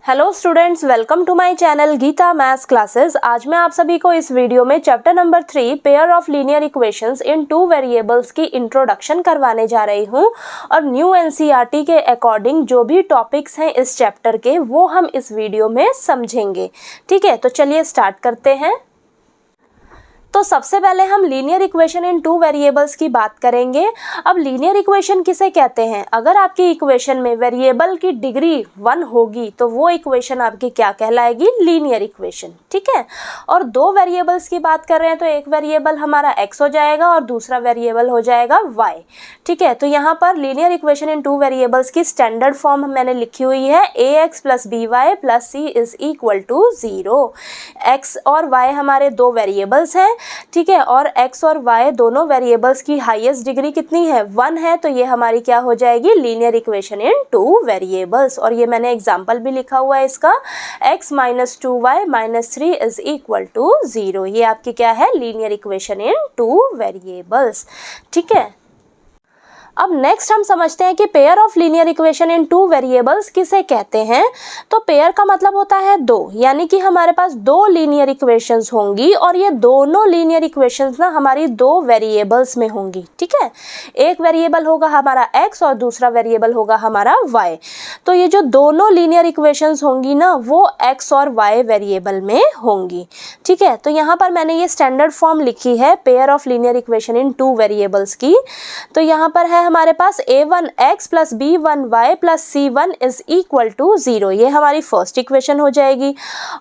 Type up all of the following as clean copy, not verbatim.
Hello students, welcome to my channel Geeta maths classes. आज मैं आप सभी को इस वीडियो में chapter number 3 pair of linear equations in two variables की इंट्रोडक्शन करवाने जा रही हूं और न्यू एनसीईआरटी के अकॉर्डिंग जो भी टॉपिक्स हैं इस चैप्टर के वो हम इस वीडियो में समझेंगे। ठीक है, तो चलिए स्टार्ट करते हैं। तो सबसे पहले हम linear equation in two variables की बात करेंगे। अब लीनियर इक्वेशन किसे कहते हैं? अगर आपकी इक्वेशन में वेरिएबल की डिग्री 1 होगी तो वो इक्वेशन आपकी क्या कहलाएगी? Linear equation. ठीक है, और दो वेरिएबल्स की बात कर रहे हैं तो एक वेरिएबल हमारा x हो जाएगा और दूसरा वेरिएबल हो जाएगा y। ठीक है, तो यहाँ पर linear equation in two variables की स्टैंडर्ड फॉर्म मैंने लिखी हुई है ax + by + c = 0। x और y हमारे दो वेरिएबल्स हैं। ठीक है, और x और y दोनों वेरिएबल्स की हाईएस्ट डिग्री कितनी है? 1 है, तो ये हमारी क्या हो जाएगी? Linear equation in two variables. और ये मैंने एग्जांपल भी लिखा हुआ है इसका, x - 2y - 3 = 0। ये आपकी क्या है? Linear equation in two variables. ठीक है, अब नेक्स्ट हम समझते हैं कि pair of linear equation in two variables किसे कहते हैं। तो पेयर का मतलब होता है दो, यानी कि हमारे पास दो लीनियर इक्वेशंस होंगी और ये दोनों लीनियर इक्वेशंस ना हमारी दो वेरिएबल्स में होंगी। ठीक है, एक वेरिएबल होगा हमारा x और दूसरा वेरिएबल होगा हमारा y। तो ये जो दोनों लीनियर इक्वेशंस होंगी ना वो x और y वेरिएबल में होंगी। ठीक है, तो यहाँ पर मैंने ये स्टैंडर्ड फॉर्म लिखी है pair of linear equation in two variables की। तो यहाँ पर है हमारे पास a1x + b1y + c1 = 0। ये हमारी फर्स्ट इक्वेशन हो जाएगी।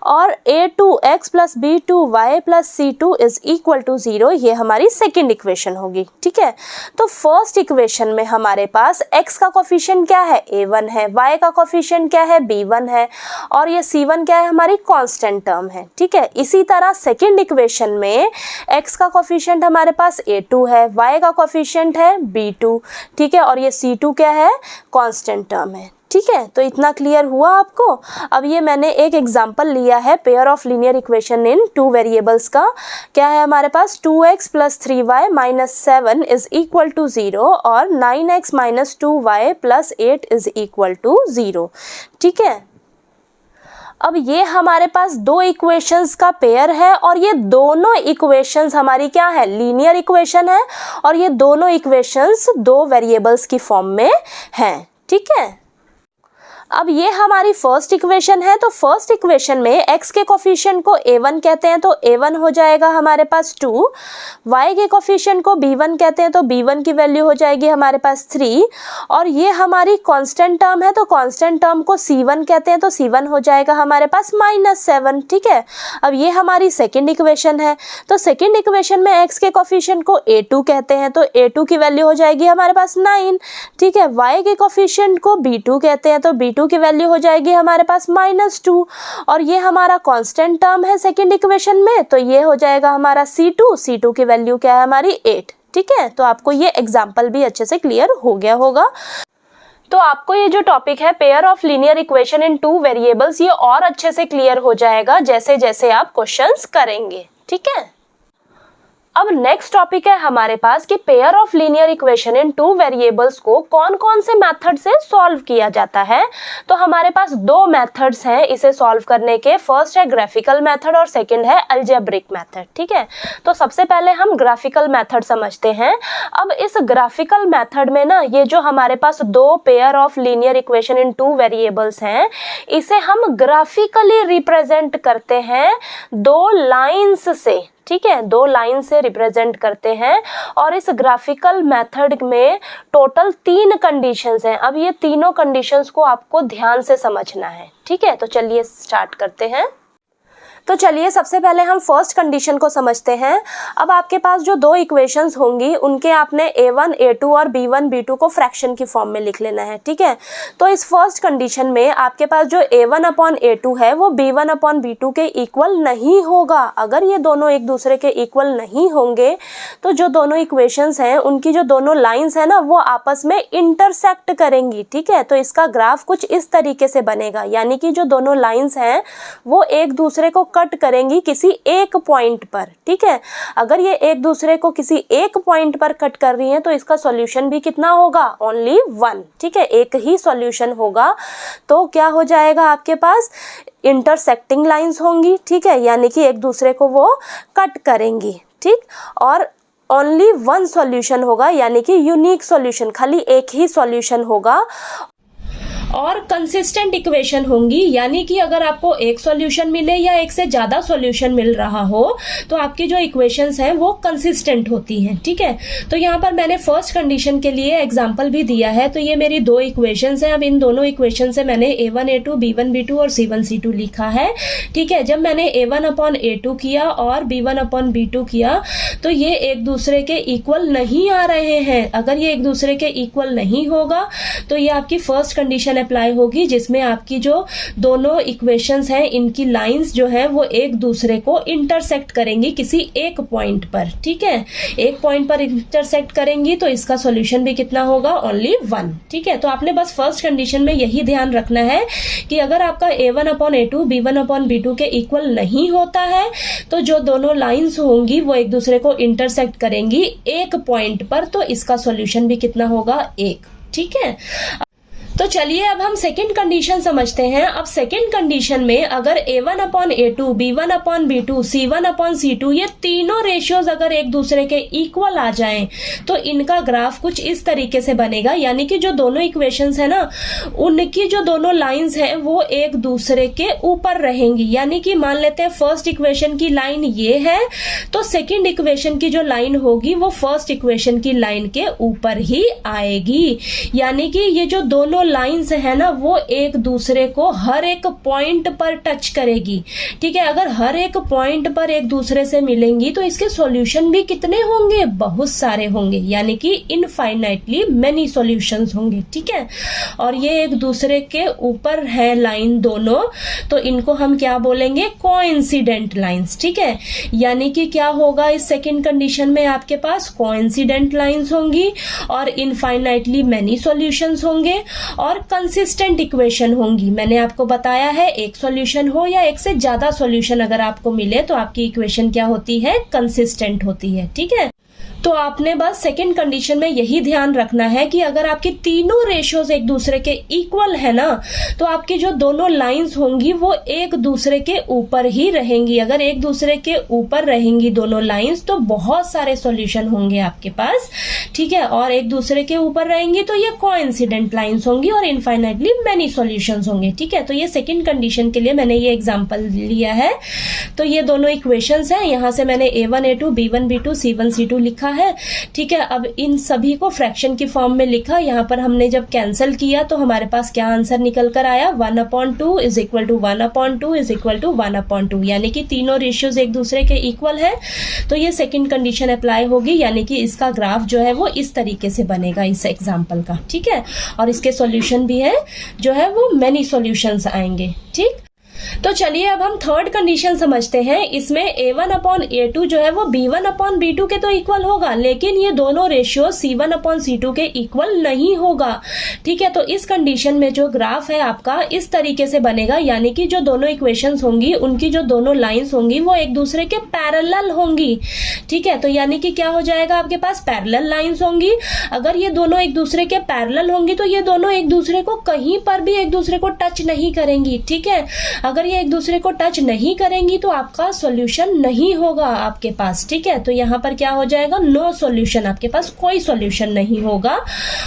और a2x + b2y + c2 = 0। ये हमारी सेकंड इक्वेशन होगी। ठीक है, तो फर्स्ट इक्वेशन में हमारे पास x का कोफिशिएंट क्या है? a1 है, y का कोफिशिएंट क्या है? b1 है, और ये c1 क्या है? हमारी कांस्टेंट टर्म है। ठीक है, इसी तरह सेकंड इक्वेशन में x का कोफिशिएंट हमारे पास a2 है, y का कोफिशिएंट है b2। ठीक है, और ये c2 क्या है? कांस्टेंट टर्म है। ठीक है, तो इतना क्लियर हुआ आपको। अब ये मैंने एक एग्जांपल लिया है pair of linear equation in two variables का। क्या है हमारे पास? 2x + 3y - 7 = 0 और 9x - 2y + 8 = 0। ठीक है, अब ये हमारे पास दो इक्वेशंस का पेयर है और ये दोनों इक्वेशंस हमारी क्या है? लीनियर इक्वेशन है और ये दोनों इक्वेशंस दो वेरिएबल्स की फॉर्म में हैं। ठीक है, अब ये हमारी फर्स्ट इक्वेशन है। तो फर्स्ट इक्वेशन में x के कोफिशिएंट को a1 कहते हैं तो a1 हो जाएगा हमारे पास 2, y के कोफिशिएंट को b1 कहते हैं तो b1 की वैल्यू हो जाएगी हमारे पास 3, और ये हमारी कांस्टेंट टर्म है तो कांस्टेंट टर्म को c1 कहते हैं तो c1 हो जाएगा हमारे पास -7। ठीक है, अब ये हमारी सेकेंड इक्वेशन है। तो सेकेंड इक्वेशन में x के कोफिशिएंट को a2 कहते हैं तो a2 की वैल्यू हो जाएगी हमारे पास 9। ठीक है, y के कोफिशिएंट को b2 कहते हैं तो b2 की वैल्यू हो जाएगी हमारे पास -2, और ये हमारा कांस्टेंट टर्म है सेकंड इक्वेशन में तो ये हो जाएगा हमारा c2 की वैल्यू क्या है? हमारी 8। ठीक है, तो आपको ये एग्जांपल भी अच्छे से क्लियर हो गया होगा। तो आपको ये जो टॉपिक है pair of linear equation in two variables ये और अच्छे से क्लियर हो जाएगा जैसे जैसे आप क्वेश्चंस करेंगे। ठीक है, अब नेक्स्ट टॉपिक है हमारे पास कि pair of linear equation in two variables को कौन कौन से मेथड से सॉल्व किया जाता है। तो हमारे पास दो मेथड्स हैं इसे सॉल्व करने के। फर्स्ट है ग्राफिकल मेथड और सेकंड है अलजेब्रिक मेथड। ठीक है, तो सबसे पहले हम ग्राफिकल मेथड समझते हैं। अब इस ग्राफिकल मेथड में ना ये जो हमारे पास दो pair of linear equation in two variables हैं इसे हम ग्राफिकली रिप्रेजेंट करते हैं दो लाइंस से। ठीक है, दो लाइन से रिप्रेजेंट करते हैं और इस ग्राफिकल मेथड में टोटल 3 कंडीशंस हैं। अब ये तीनों कंडीशंस को आपको ध्यान से समझना है। ठीक है, तो चलिए स्टार्ट करते हैं। तो चलिए सबसे पहले हम फर्स्ट कंडीशन को समझते हैं। अब आपके पास जो दो इक्वेशंस होंगी उनके आपने a1, a2 और b1, b2 को फ्रैक्शन की फॉर्म में लिख लेना है। ठीक है, तो इस फर्स्ट कंडीशन में आपके पास जो a1/a2 है वो b1/b2 के इक्वल नहीं होगा। अगर ये दोनों एक दूसरे के इक्वल नहीं होंगे तो जो दोनों इक्वेशंस हैं उनकी जो दोनों लाइंस हैं ना वो आपस में इंटरसेक्ट करेंगी। ठीक है, तो इसका ग्राफ कुछ इस तरीके से बनेगा, यानी कि जो दोनों लाइंस हैं वो एक दूसरे को कट करेंगी किसी एक पॉइंट पर, ठीक है। अगर ये एक दूसरे को किसी एक पॉइंट पर कट कर रही हैं तो इसका सॉल्यूशन भी कितना होगा, ओनली 1, ठीक है, एक ही सॉल्यूशन होगा। तो क्या हो जाएगा आपके पास, इंटरसेक्टिंग लाइंस होंगी, ठीक है, यानी कि एक दूसरे को वो कट करेंगी, ठीक। और ओनली 1 सॉल्यूशन होगा, यानी कि यूनिक सॉल्यूशन, खाली एक ही सॉल्यूशन होगा। और कंसिस्टेंट इक्वेशन होंगी, यानी कि अगर आपको एक सॉल्यूशन मिले या एक से ज्यादा सॉल्यूशन मिल रहा हो तो आपकी जो इक्वेशंस हैं वो कंसिस्टेंट होती हैं, ठीक है। तो यहाँ पर मैंने फर्स्ट कंडीशन के लिए एग्जांपल भी दिया है। तो ये मेरी 2 इक्वेशंस हैं। अब इन दोनों इक्वेशन से मैंने a1 a2 b1 b2 और c1 c2 लिखा है, ठीक है। जब मैंने a1/a2 किया और b1/b2 किया तो ये एक दूसरे के इक्वल नहीं आ रहे हैं। अगर ये एक दूसरे के इक्वल नहीं होगा तो ये आपकी फर्स्ट कंडीशन अप्लाई होगी, जिसमें आपकी जो दोनों इक्वेशंस हैं इनकी लाइंस जो है वो एक दूसरे को इंटरसेक्ट करेंगी किसी एक पॉइंट पर, ठीक है। एक पॉइंट पर इंटरसेक्ट करेंगी तो इसका सॉल्यूशन भी कितना होगा, ओनली 1, ठीक है। तो आपने बस फर्स्ट कंडीशन में यही ध्यान रखना है कि अगर आपका a1/a2 b1/b2 के इक्वल नहीं होता है तो जो दोनों लाइंस होंगी वो एक दूसरे को इंटरसेक्ट करेंगी एक पॉइंट पर, तो इसका सॉल्यूशन भी कितना होगा, 1, ठीक है। तो चलिए अब हम सेकंड कंडीशन समझते हैं। अब सेकंड कंडीशन में अगर a1/a2 b1/b2 c1/c2 ये तीनों रेशियोज अगर एक दूसरे के इक्वल आ जाएं तो इनका ग्राफ कुछ इस तरीके से बनेगा, यानी कि जो दोनों इक्वेशंस है ना उनकी जो दोनों लाइंस हैं वो एक दूसरे के ऊपर रहेंगी। यानी कि मान लेते हैं फर्स्ट इक्वेशन की लाइन ये है तो सेकंड इक्वेशन की जो लाइन होगी वो फर्स्ट इक्वेशन की लाइन के ऊपर ही आएगी। यानी कि ये जो दोनों लाइंस है ना वो एक दूसरे को हर एक पॉइंट पर टच करेगी, ठीक है। अगर हर एक पॉइंट पर एक दूसरे से मिलेंगी तो इसके सॉल्यूशन भी कितने होंगे, बहुत सारे होंगे, यानी कि इनफाइनाइटली मेनी सॉल्यूशंस होंगे, ठीक है। और ये एक दूसरे के ऊपर है लाइन दोनों, तो इनको हम क्या बोलेंगे, कोइंसिडेंट लाइंस, ठीक है। यानी कि क्या होगा इस सेकंड कंडीशन में आपके पास कोइंसिडेंट लाइंस होंगी और इनफाइनाइटली मेनी सॉल्यूशंस होंगे और कंसिस्टेंट इक्वेशन होंगी। मैंने आपको बताया है एक सॉल्यूशन हो या एक से ज्यादा सॉल्यूशन अगर आपको मिले तो आपकी इक्वेशन क्या होती है, कंसिस्टेंट होती है, ठीक है। तो आपने बस सेकंड कंडीशन में यही ध्यान रखना है कि अगर आपकी तीनों रेशियोज एक दूसरे के इक्वल है ना तो आपकी जो दोनों लाइंस होंगी वो एक दूसरे के ऊपर ही रहेंगी। अगर एक दूसरे के ऊपर रहेंगी दोनों लाइंस तो बहुत सारे सॉल्यूशन होंगे आपके पास, ठीक है। और एक दूसरे के ऊपर रहेंगी तो ये कोइंसिडेंट लाइंस होंगी और इनफाइनाइटली मेनी सॉल्यूशंस होंगे, ठीक है। तो ये सेकंड कंडीशन के लिए मैंने ये एग्जांपल लिया है। तो ये दोनों इक्वेशंस हैं, यहां से मैंने a1 a2 b1 b2 c1 c2 लिखा है, ठीक है। अब इन सभी को फ्रैक्शन की फॉर्म में लिखा। यहाँ पर हमने जब कैंसिल किया तो हमारे पास क्या आंसर निकल कर आया, 1/2 is equal to 1/2 is equal to 1/2, यानी कि तीनों रेशियोज एक दूसरे के इक्वल है। तो ये सेकंड कंडीशन अप्लाई होगी, यानी कि इसका ग्राफ जो है वो इस तरीके से बनेगा इस एग्जाम्पल का, ठीक है। और इसके सॉल्यूशन भी है जो है वो मेनी सॉल्यूशंस आएंगे, ठीक। तो चलिए अब हम थर्ड कंडीशन समझते हैं। इसमें a1/a2 जो है वो b1/b2 के तो इक्वल होगा, लेकिन ये दोनों रेशियो c1/c2 के इक्वल नहीं होगा, ठीक है। तो इस कंडीशन में जो ग्राफ है आपका इस तरीके से बनेगा, यानी कि जो दोनों इक्वेशंस होंगी उनकी जो दोनों लाइंस होंगी वो एक दूसरे के पैरेलल होंगी, ठीक है। तो यानी कि क्या हो जाएगा, आपके पास पैरेलल लाइंस होंगी। अगर ये दोनों एक दूसरे के पैरेलल होंगी तो ये दोनों एक दूसरे को कहीं पर भी एक दूसरे को टच नहीं करेंगी, ठीक है। अगर ये एक दूसरे को टच नहीं करेंगी तो आपका सॉल्यूशन नहीं होगा आपके पास, ठीक है। तो यहाँ पर क्या हो जाएगा, नो सॉल्यूशन, आपके पास कोई सॉल्यूशन नहीं होगा।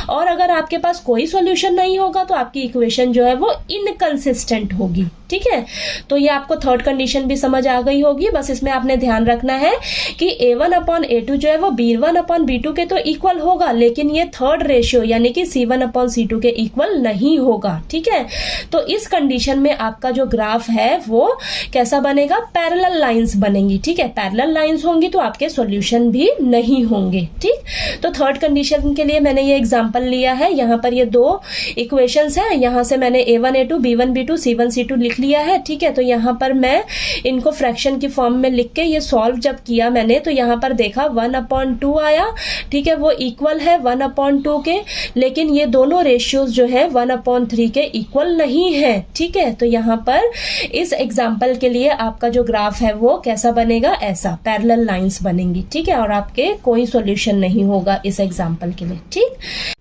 और अगर आपके पास कोई सॉल्यूशन नहीं होगा तो आपकी इक्वेशन जो है वो इनकंसिस्टेंट होगी, ठीक है। तो ये आपको थर्ड कंडीशन भी समझ आ गई होगी। बस इसमें आपने ध्यान रखना है कि a1/a2 जो है वो b1/b2 के तो इक्वल होगा, लेकिन ये थर्ड रेशियो यानी कि c1/c2 के इक्वल नहीं होगा, ठीक है। तो इस कंडीशन में आपका जो ग्राफ है वो कैसा बनेगा, पैरेलल लाइंस बनेंगी, ठीक है। पैरेलल लाइंस होंगी तो आपके सॉल्यूशन भी नहीं होंगे, ठीक। तो थर्ड कंडीशन के लिए मैंने ये एग्जांपल लिया है। यहाँ पर ये 2 इक्वेशंस हैं, यहाँ से मैंने a1 a2 b1 b2 c1 c2 लिख लिया है, ठीक है। तो यहाँ पर मैं इनको फ्रैक्शन की फॉर्म में लिख के ये सॉल्व जब किया मैंने तो यहाँ पर देखा 1/2 आया, ठीक है। वो इक्वल है 1/2 के, लेकिन ये दोनों रेशियोज जो है 1/3 के इक्वल नहीं है, ठीक है। तो यहाँ पर इस एग्जाम्पल के लिए आपका जो ग्राफ है वो कैसा बनेगा, ऐसा पैरेलल लाइंस बनेंगी, ठीक है, और आपके कोई सॉल्यूशन नहीं होगा इस एग्जाम्पल के लिए, ठीक।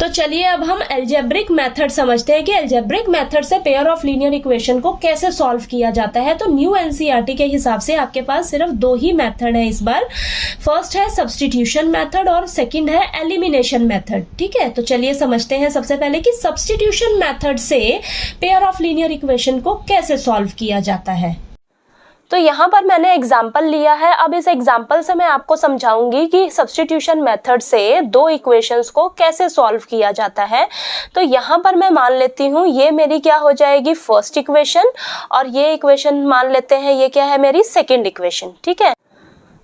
तो चलिए अब हम अलजेब्रिक मेथड समझते हैं कि अलजेब्रिक मेथड से पेयर ऑफ लीनियर इक्वेशन को कैसे सॉल्व किया जाता है। तो न्यू एनसीईआरटी के हिसाब से आपके पास सिर्फ 2 ही मेथड है इस बार। फर्स्ट है सब्स्टिट्यूशन मेथड और सेकंड है एलिमिनेशन मेथड, ठीक है। तो चलिए समझते हैं सबसे पहले कि सब्स्टिट्यूशन मेथड से पेयर ऑफ लीनियर इक्वेशन को कैसे सॉल्व किया जाता है। तो यहाँ पर मैंने एग्जाम्पल लिया है। अब इस एग्जाम्पल से मैं आपको समझाऊंगी कि सब्स्टिट्यूशन मेथड से 2 इक्वेशंस को कैसे सॉल्व किया जाता है। तो यहाँ पर मैं मान लेती हूँ ये मेरी क्या हो जाएगी, फर्स्ट इक्वेशन, और ये इक्वेशन मान लेते हैं ये क्या है, मेरी सेकंड इक्वेशन, ठीक है।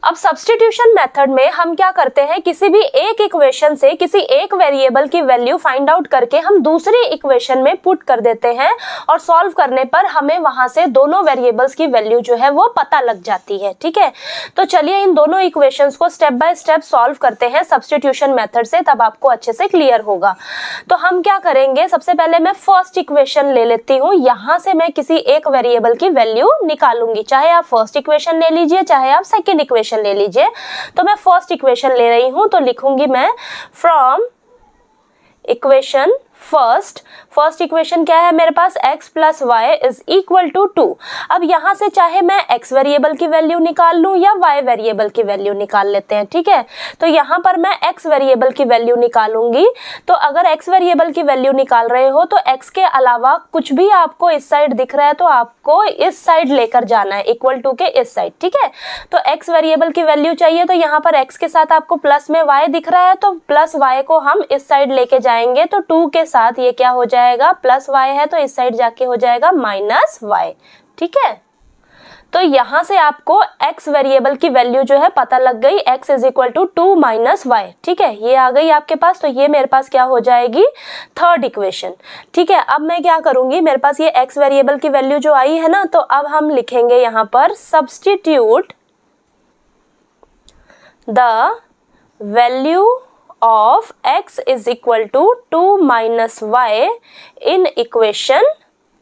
अब सब्स्टिट्यूशन मेथड में हम क्या करते हैं, किसी भी एक इक्वेशन से किसी एक वेरिएबल की वैल्यू फाइंड आउट करके हम दूसरी इक्वेशन में पुट कर देते हैं और सॉल्व करने पर हमें वहां से दोनों वेरिएबल्स की वैल्यू जो है वो पता लग जाती है, ठीक है। तो चलिए इन दोनों इक्वेशंस को स्टेप बाय स्टेप सॉल्व करते हैं सब्स्टिट्यूशन मेथड से, तब आपको अच्छे से क्लियर होगा। तो हम क्या करेंगे, सबसे पहले मैं फर्स्ट इक्वेशन ले लेती हूँ। यहाँ से मैं किसी एक वेरिएबल की वैल्यू निकालूंगी, चाहे आप फर्स्ट इक्वेशन ले लीजिए चाहे आप सेकेंड इक्वेशन ले लीजिए। तो मैं फर्स्ट इक्वेशन ले रही हूं, तो लिखूंगी मैं फ्रॉम इक्वेशन फर्स्ट इक्वेशन क्या है मेरे पास, x plus y is equal to 2। अब यहां से चाहे मैं x वेरिएबल की वैल्यू निकाल लूं या y वेरिएबल की वैल्यू निकाल लेते हैं, ठीक है। तो यहां पर मैं x वेरिएबल की वैल्यू निकालूंगी। तो अगर x वेरिएबल की वैल्यू निकाल रहे हो तो x के अलावा कुछ भी आपको इस साइड दिख रहा है तो आपको इस साइड लेकर जाना है, इक्वल टू के इस साइड, ठीक है। तो x वेरिएबल की वैल्यू चाहिए, तो यहाँ पर x के साथ आपको प्लस में y दिख रहा है, तो प्लस y को हम इस साइड लेके जाएंगे, तो 2 के साथ ये क्या हो जाएगा, प्लस y है तो इस साइड जाके हो जाएगा माइनस y, ठीक है। तो यहां से आपको x वेरिएबल की वैल्यू जो है पता लग गई, x is equal to 2 minus y, ठीक है, ये आ गई आपके पास। तो ये मेरे पास क्या हो जाएगी, थर्ड इक्वेशन, ठीक है। अब मैं क्या करूंगी, मेरे पास ये x वेरिएबल की वैल्यू जो आई है ना, तो अब हम लिखेंगे यहां पर substitute the value of x is equal to 2 minus y in equation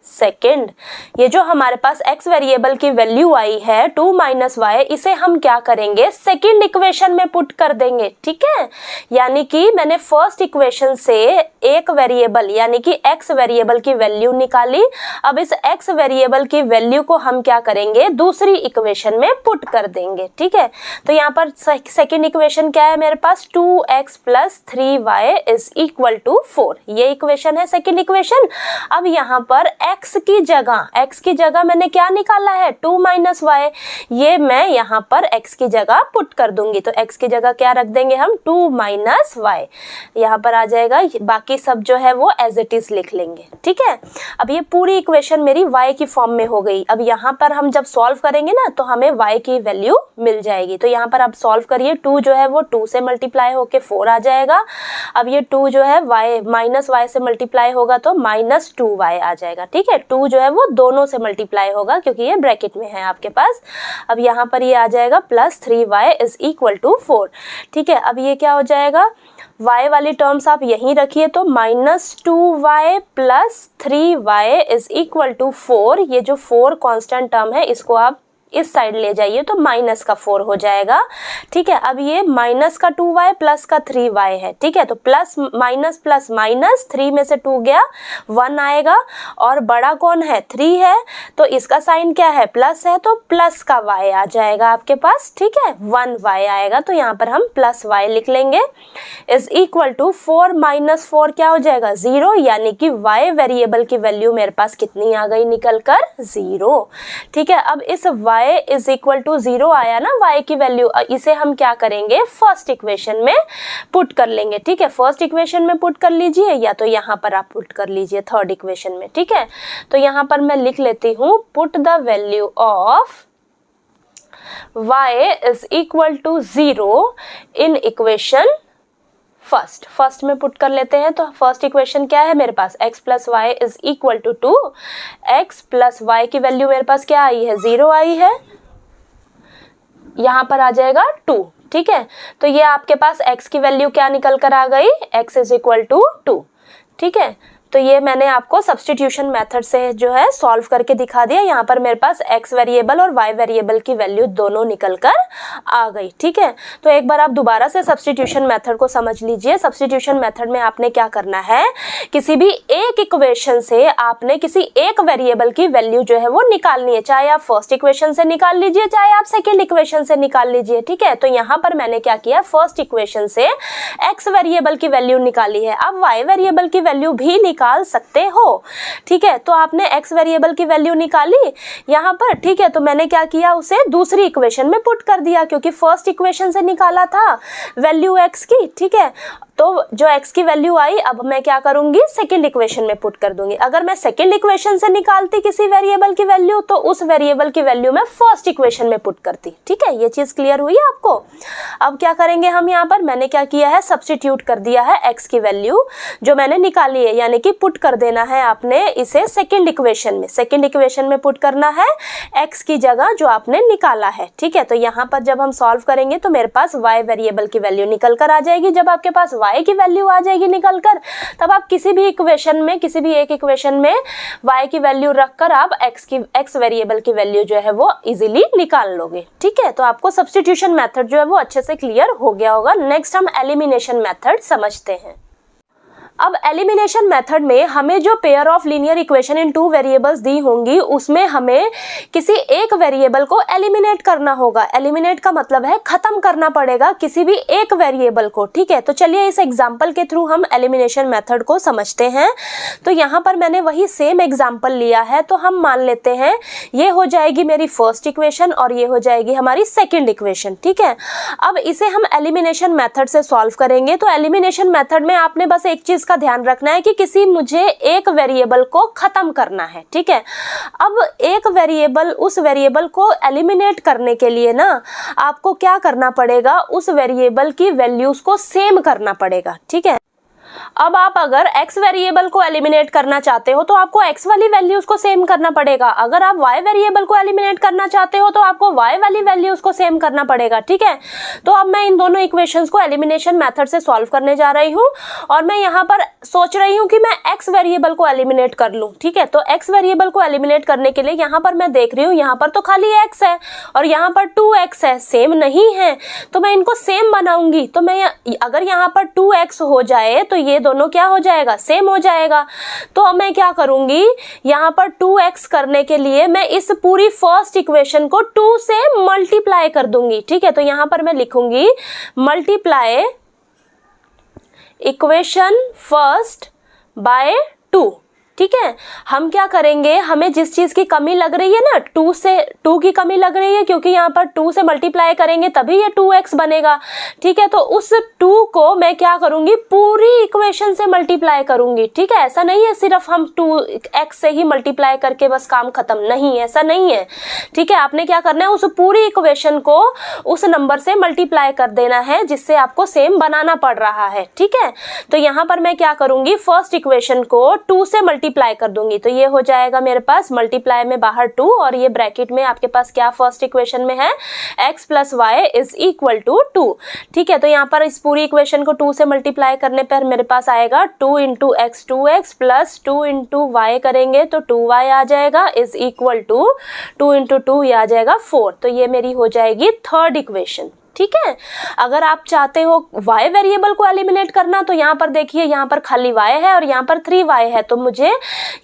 second. ये जो हमारे पास x वेरिएबल की वैल्यू आई है 2 माइनस वाई, इसे हम क्या करेंगे, सेकेंड इक्वेशन में पुट कर देंगे, ठीक है। यानी कि मैंने फर्स्ट इक्वेशन से एक वेरिएबल यानी कि x वेरिएबल की वैल्यू निकाली। अब इस x वेरिएबल की वैल्यू को हम क्या करेंगे, दूसरी इक्वेशन में पुट कर देंगे, ठीक है। तो यहाँ पर सेकेंड इक्वेशन क्या है मेरे पास, 2x plus 3y is equal to 4, ये इक्वेशन है सेकेंड इक्वेशन। अब यहाँ पर x की जगह मैंने क्या निकाला है, 2 माइनस वाई, ये मैं यहाँ पर x की जगह पुट कर दूंगी। तो x की जगह क्या रख देंगे हम, 2 माइनस वाई, यहाँ पर आ जाएगा। बाकी सब जो है वो एज इट इज लिख लेंगे, ठीक है। अब ये पूरी इक्वेशन मेरी y की फॉर्म में हो गई। अब यहाँ पर हम जब सॉल्व करेंगे ना तो हमें y की वैल्यू मिल जाएगी। तो यहाँ पर आप सॉल्व करिए, 2 जो है वो 2 से मल्टीप्लाई होके 4 आ जाएगा। अब ये 2 जो है y माइनस वाई से मल्टीप्लाई होगा तो माइनस 2y आ जाएगा, ठीक है। 2 जो है वो दोनों से मल्टीप्लाई होगा क्योंकि ये ब्रैकेट में है आपके पास। अब यहाँ पर ये आ जाएगा plus 3y is equal to 4, ठीक है। अब ये क्या हो जाएगा, y वाली टर्म्स आप यहीं रखिए, तो minus 2y plus 3y is equal to 4। ये जो 4 कांस्टेंट टर्म है इसको आप इस साइड ले जाइए तो माइनस का 4 हो जाएगा, ठीक है। अब ये माइनस का 2y प्लस का 3y है, ठीक है। तो प्लस माइनस 3 में से 2 गया 1 आएगा, और बड़ा कौन है, 3 है, तो इसका साइन क्या है, प्लस है, तो प्लस का y आ जाएगा आपके पास, ठीक है, 1y आएगा। तो यहाँ पर हम प्लस y लिख लेंगे इज इक्वल टू 4 माइनस 4 क्या हो जाएगा, 0, यानी कि y वेरिएबल की वैल्यू मेरे पास कितनी आ गई, निकल कर 0, ठीक है। अब इस y इज इक्वल टू 0 आया ना y की वैल्यू, इसे हम क्या करेंगे, फर्स्ट इक्वेशन में पुट कर लेंगे, ठीक है। फर्स्ट इक्वेशन में पुट कर लीजिए या तो यहाँ पर आप पुट कर लीजिए थर्ड इक्वेशन में, ठीक है। तो यहाँ पर मैं लिख लेती हूँ, put the value of y is equal to 0 in equation first में पुट कर लेते हैं। तो फर्स्ट इक्वेशन क्या है मेरे पास, x plus y is equal to 2, x plus y की वैल्यू मेरे पास क्या आई है, 0 आई है, यहाँ पर आ जाएगा 2, ठीक है। तो ये आपके पास x की वैल्यू क्या निकल कर आ गई, x इज इक्वल टू 2, ठीक है। तो ये मैंने आपको सब्स्टिट्यूशन मेथड से जो है सॉल्व करके दिखा दिया। यहाँ पर मेरे पास x वेरिएबल और y वेरिएबल की वैल्यू दोनों निकल कर आ गई। ठीक है, तो एक बार आप दोबारा से सब्स्टिट्यूशन मेथड को समझ लीजिए। सब्स्टिट्यूशन मेथड में आपने क्या करना है, किसी भी एक इक्वेशन से आपने किसी एक वेरिएबल की वैल्यू जो है वो निकालनी है। चाहे आप फर्स्ट इक्वेशन से निकाल लीजिए, चाहे आप सेकेंड इक्वेशन से निकाल लीजिए। ठीक है, तो यहाँ पर मैंने क्या किया, फर्स्ट इक्वेशन से x वेरिएबल की वैल्यू निकाली है। आप y वेरिएबल की वैल्यू भी निकाल सकते हो। ठीक है, तो आपने x वेरिएबल की वैल्यू निकाली यहाँ पर। ठीक है, तो मैंने क्या किया, उसे दूसरी इक्वेशन में पुट कर दिया, क्योंकि फर्स्ट इक्वेशन से निकाला था वैल्यू x की। ठीक है, तो जो x की वैल्यू आई, अब मैं क्या करूंगी, सेकंड इक्वेशन में पुट कर दूंगी। अगर मैं सेकंड इक्वेशन से निकालती किसी वेरिएबल की वैल्यू, तो उस वेरिएबल की वैल्यू मैं फर्स्ट इक्वेशन में पुट करती। ठीक है, ये चीज क्लियर हुई आपको। अब क्या करेंगे हम, यहाँ पर मैंने क्या किया है, सब्स्टिट्यूट कर दिया है x की वैल्यू जो मैंने निकाली है, यानी कि पुट कर देना है आपने इसे सेकेंड इक्वेशन में। सेकेंड इक्वेशन में पुट करना है x की जगह जो आपने निकाला है। ठीक है, तो यहाँ पर जब हम सॉल्व करेंगे तो मेरे पास y वेरिएबल की वैल्यू निकल कर आ जाएगी। जब आपके पास y की वैल्यू आ जाएगी निकल कर, तब आप किसी भी इक्वेशन में, किसी भी एक इक्वेशन में y की वैल्यू रखकर आप x वेरिएबल की वैल्यू जो है वो इजीली निकाल लोगे। ठीक है, तो आपको सब्स्टिट्यूशन मेथड जो है वो अच्छे से क्लियर हो गया होगा। नेक्स्ट हम एलिमिनेशन मेथड समझते हैं। अब एलिमिनेशन मेथड में हमें जो pair of linear equation in two variables दी होंगी, उसमें हमें किसी एक वेरिएबल को एलिमिनेट करना होगा। एलिमिनेट का मतलब है खत्म करना पड़ेगा किसी भी एक वेरिएबल को। ठीक है, तो चलिए इस एग्जांपल के थ्रू हम एलिमिनेशन मेथड को समझते हैं। तो यहाँ पर मैंने वही सेम एग्जांपल लिया है, तो हम मान लेते हैं ये हो जाएगी मेरी फर्स्ट इक्वेशन और ये हो जाएगी हमारी सेकेंड इक्वेशन। ठीक है, अब इसे हम एलिमिनेशन मेथड से सॉल्व करेंगे। तो एलिमिनेशन मेथड में आपने बस एक चीज का ध्यान रखना है कि किसी मुझे एक वेरिएबल को खत्म करना है। ठीक है, अब एक वेरिएबल, उस वेरिएबल को एलिमिनेट करने के लिए ना आपको क्या करना पड़ेगा, उस वेरिएबल की वैल्यूज को सेम करना पड़ेगा। ठीक है, अब आप अगर x वेरिएबल को एलिमिनेट करना चाहते हो तो आपको x वाली वैल्यूज को सेम करना पड़ेगा। अगर आप y वेरिएबल को एलिमिनेट करना चाहते हो तो आपको y वाली वैल्यूज को सेम करना पड़ेगा। ठीक है, तो अब मैं इन दोनों इक्वेशंस को एलिमिनेशन मेथड से सॉल्व करने जा रही हूँ और मैं यहाँ पर सोच रही हूँ कि मैं x वेरिएबल को एलिमिनेट कर लूँ। ठीक है, तो x वेरिएबल को एलिमिनेट करने के लिए यहाँ पर मैं देख रही हूँ, यहाँ पर तो खाली x है और यहाँ पर 2x है, सेम नहीं है, तो मैं इनको सेम बनाऊंगी। तो मैं अगर यहाँ पर 2x हो जाए तो ये दोनों क्या हो जाएगा, सेम हो जाएगा। तो अब मैं क्या करूंगी, यहाँ पर 2x करने के लिए मैं इस पूरी फर्स्ट इक्वेशन को 2 से मल्टीप्लाई कर दूंगी। ठीक है, तो यहाँ पर मैं लिखूंगी मल्टीप्लाई इक्वेशन फर्स्ट बाय 2। ठीक है, हम क्या करेंगे, हमें जिस चीज की कमी लग रही है ना, 2 की कमी लग रही है, क्योंकि यहाँ पर 2 से मल्टीप्लाई करेंगे तभी ये 2x बनेगा। ठीक है, तो उस 2 को मैं क्या करूंगी, पूरी इक्वेशन से मल्टीप्लाई करूंगी। ठीक है, ऐसा नहीं है सिर्फ हम 2x से ही मल्टीप्लाई करके बस काम खत्म, नहीं, ऐसा नहीं है। ठीक है, आपने क्या करना है, उस पूरी इक्वेशन को उस नंबर से मल्टीप्लाई कर देना है जिससे आपको सेम बनाना पड़ रहा है। ठीक है, तो यहाँ पर मैं क्या करूंगी, फर्स्ट इक्वेशन को 2 से मल्टीप्लाई कर दूंगी। तो ये हो जाएगा मेरे पास मल्टीप्लाई में बाहर 2 और ये ब्रैकेट में आपके पास क्या फर्स्ट इक्वेशन में है, x plus y is equal to 2। ठीक है, तो यहाँ पर इस पूरी इक्वेशन को 2 से मल्टीप्लाई करने पर मेरे पास आएगा 2 into x 2x plus 2 into y करेंगे तो 2y आ जाएगा इज इक्वल टू 2 इंटू 2 ये आ जाएगा 4। तो ये मेरी हो जाएगी थर्ड इक्वेशन। ठीक है, अगर आप चाहते हो y वेरिएबल को एलिमिनेट करना तो यहाँ पर देखिए, यहाँ पर खाली y है और यहाँ पर 3y है, तो मुझे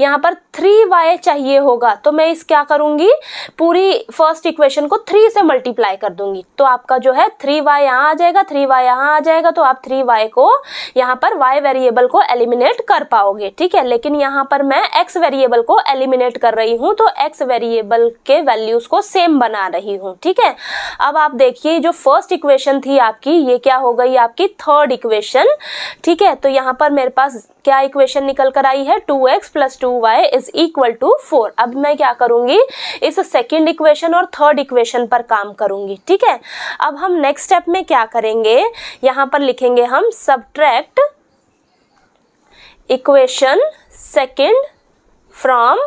यहाँ पर 3y चाहिए होगा। तो मैं इस क्या करूंगी, पूरी फर्स्ट इक्वेशन को 3 से मल्टीप्लाई कर दूंगी। तो आपका जो है 3y यहाँ आ जाएगा, 3y यहाँ आ जाएगा, तो आप 3y को यहाँ पर y वेरिएबल को एलिमिनेट कर पाओगे। ठीक है, लेकिन यहाँ पर मैं x वेरिएबल को एलिमिनेट कर रही हूँ, तो x वेरिएबल के वैल्यूज को सेम बना रही हूँ। ठीक है, अब आप देखिए जो फर्स्ट इक्वेशन थी आपकी, ये क्या हो गई आपकी थर्ड इक्वेशन। ठीक है, तो यहाँ पर मेरे पास क्या इक्वेशन निकल कर आई है, 2x plus 2y is equal to 4। अब मैं क्या करूंगी, इस सेकेंड इक्वेशन और थर्ड इक्वेशन पर काम करूंगी। ठीक है, अब हम नेक्स्ट स्टेप में क्या करेंगे, यहाँ पर लिखेंगे हम subtract equation second from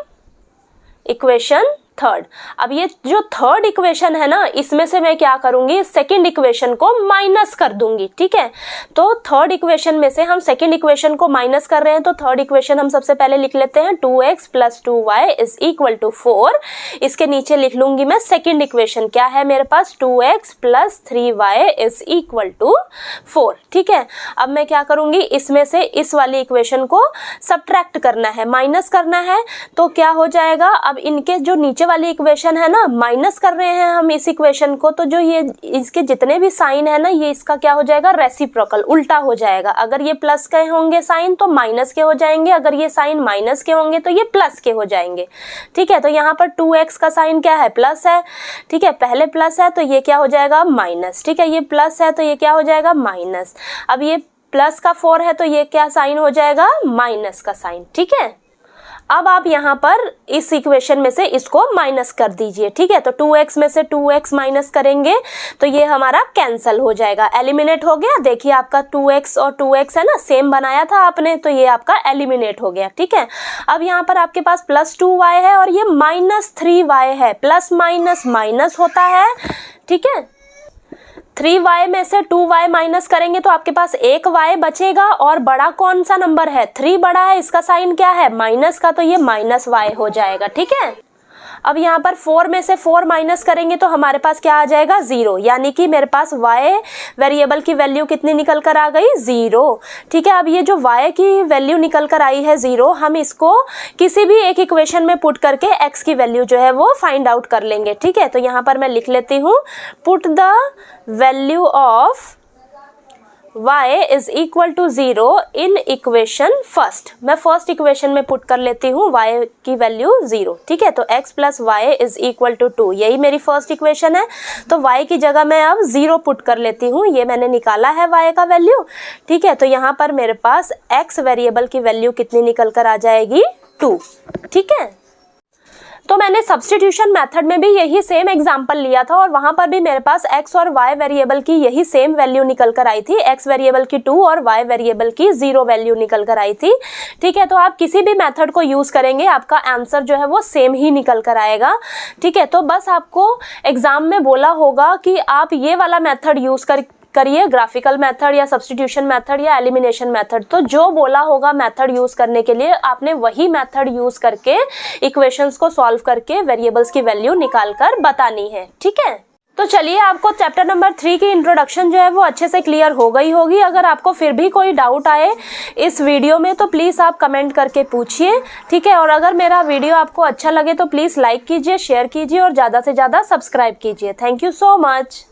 equation third. अब ये जो थर्ड इक्वेशन है ना, इसमें से मैं क्या करूंगी, सेकंड इक्वेशन को माइनस कर दूंगी। ठीक है, तो थर्ड इक्वेशन में से हम सेकंड इक्वेशन को माइनस कर रहे हैं, तो थर्ड इक्वेशन हम सबसे पहले लिख लेते हैं 2x + 2y = 4। इसके नीचे लिख लूंगी मैं सेकंड इक्वेशन, क्या है मेरे पास, 2x + 3y = 4। ठीक है, अब मैं क्या करूंगी, इसमें से इस वाली इक्वेशन को सब्ट्रैक्ट करना है, माइनस करना है। तो क्या हो जाएगा, अब इनके जो नीचे वाली इक्वेशन है ना, माइनस कर रहे हैं हम इस इक्वेशन को, तो जो ये इसके जितने भी साइन है ना, ये इसका क्या हो जाएगा, रेसिप्रोकल, उल्टा हो जाएगा। अगर ये प्लस के होंगे साइन तो माइनस के हो जाएंगे, अगर ये साइन माइनस के होंगे तो ये प्लस के हो जाएंगे। ठीक है, तो यहाँ पर 2x का साइन क्या है, प्लस है। ठीक है, पहले प्लस है तो ये क्या हो जाएगा, माइनस। ठीक है, ये प्लस है तो ये क्या हो जाएगा, माइनस। अब ये प्लस का 4 है तो ये क्या साइन हो जाएगा, माइनस का साइन। ठीक है, अब आप यहाँ पर इस इक्वेशन में से इसको माइनस कर दीजिए। ठीक है, तो 2x में से 2x माइनस करेंगे तो ये हमारा कैंसल हो जाएगा, एलिमिनेट हो गया। देखिए आपका 2x और 2x है ना, सेम बनाया था आपने, तो ये आपका एलिमिनेट हो गया। ठीक है, अब यहाँ पर आपके पास +2y है और ये -3y है, प्लस माइनस माइनस होता है। ठीक है, 3y में से 2y माइनस करेंगे तो आपके पास 1y बचेगा, और बड़ा कौन सा नंबर है, 3 बड़ा है, इसका साइन क्या है, माइनस का, तो ये -y हो जाएगा। ठीक है, अब यहाँ पर 4 में से 4 माइनस करेंगे तो हमारे पास क्या आ जाएगा, 0, यानी कि मेरे पास y वेरिएबल की वैल्यू कितनी निकल कर आ गई, 0। ठीक है, अब ये जो y की वैल्यू निकल कर आई है 0, हम इसको किसी भी एक इक्वेशन में पुट करके x की वैल्यू जो है वो फाइंड आउट कर लेंगे। ठीक है, तो यहाँ पर मैं लिख लेती हूँ, put the value of y = 0 in equation first. मैं फर्स्ट इक्वेशन में पुट कर लेती हूँ y की वैल्यू 0। ठीक है, तो x + y = 2, यही मेरी फर्स्ट इक्वेशन है। तो y की जगह मैं अब 0 पुट कर लेती हूँ, ये मैंने निकाला है y का वैल्यू। ठीक है, तो यहाँ पर मेरे पास x वेरिएबल की वैल्यू कितनी निकल कर आ जाएगी, 2। ठीक है, तो मैंने सब्स्टिट्यूशन मेथड में भी यही सेम एग्जांपल लिया था और वहां पर भी मेरे पास x और y वेरिएबल की यही सेम वैल्यू निकल कर आई थी, x वेरिएबल की 2 और y वेरिएबल की 0 वैल्यू निकल कर आई थी। ठीक है, तो आप किसी भी मेथड को यूज करेंगे आपका आंसर जो है वो सेम ही निकल कर आएगा। ठीक है, तो बस आपको एग्जाम में बोला होगा कि आप ये वाला मेथड यूज करिए, ग्राफिकल मेथड या सब्स्टिट्यूशन मेथड या एलिमिनेशन मेथड। तो जो बोला होगा मेथड यूज करने के लिए, आपने वही मेथड यूज करके इक्वेशंस को सॉल्व करके वेरिएबल्स की वैल्यू निकाल कर बतानी है। ठीक है, तो चलिए आपको चैप्टर नंबर 3 की इंट्रोडक्शन जो है वो अच्छे से क्लियर हो गई होगी। अगर आपको फिर भी कोई डाउट आए इस वीडियो में तो प्लीज़ आप कमेंट करके पूछिए। ठीक है, और अगर मेरा वीडियो आपको अच्छा लगे तो प्लीज़ लाइक कीजिए, शेयर कीजिए और ज़्यादा से ज़्यादा सब्सक्राइब कीजिए। Thank you so much.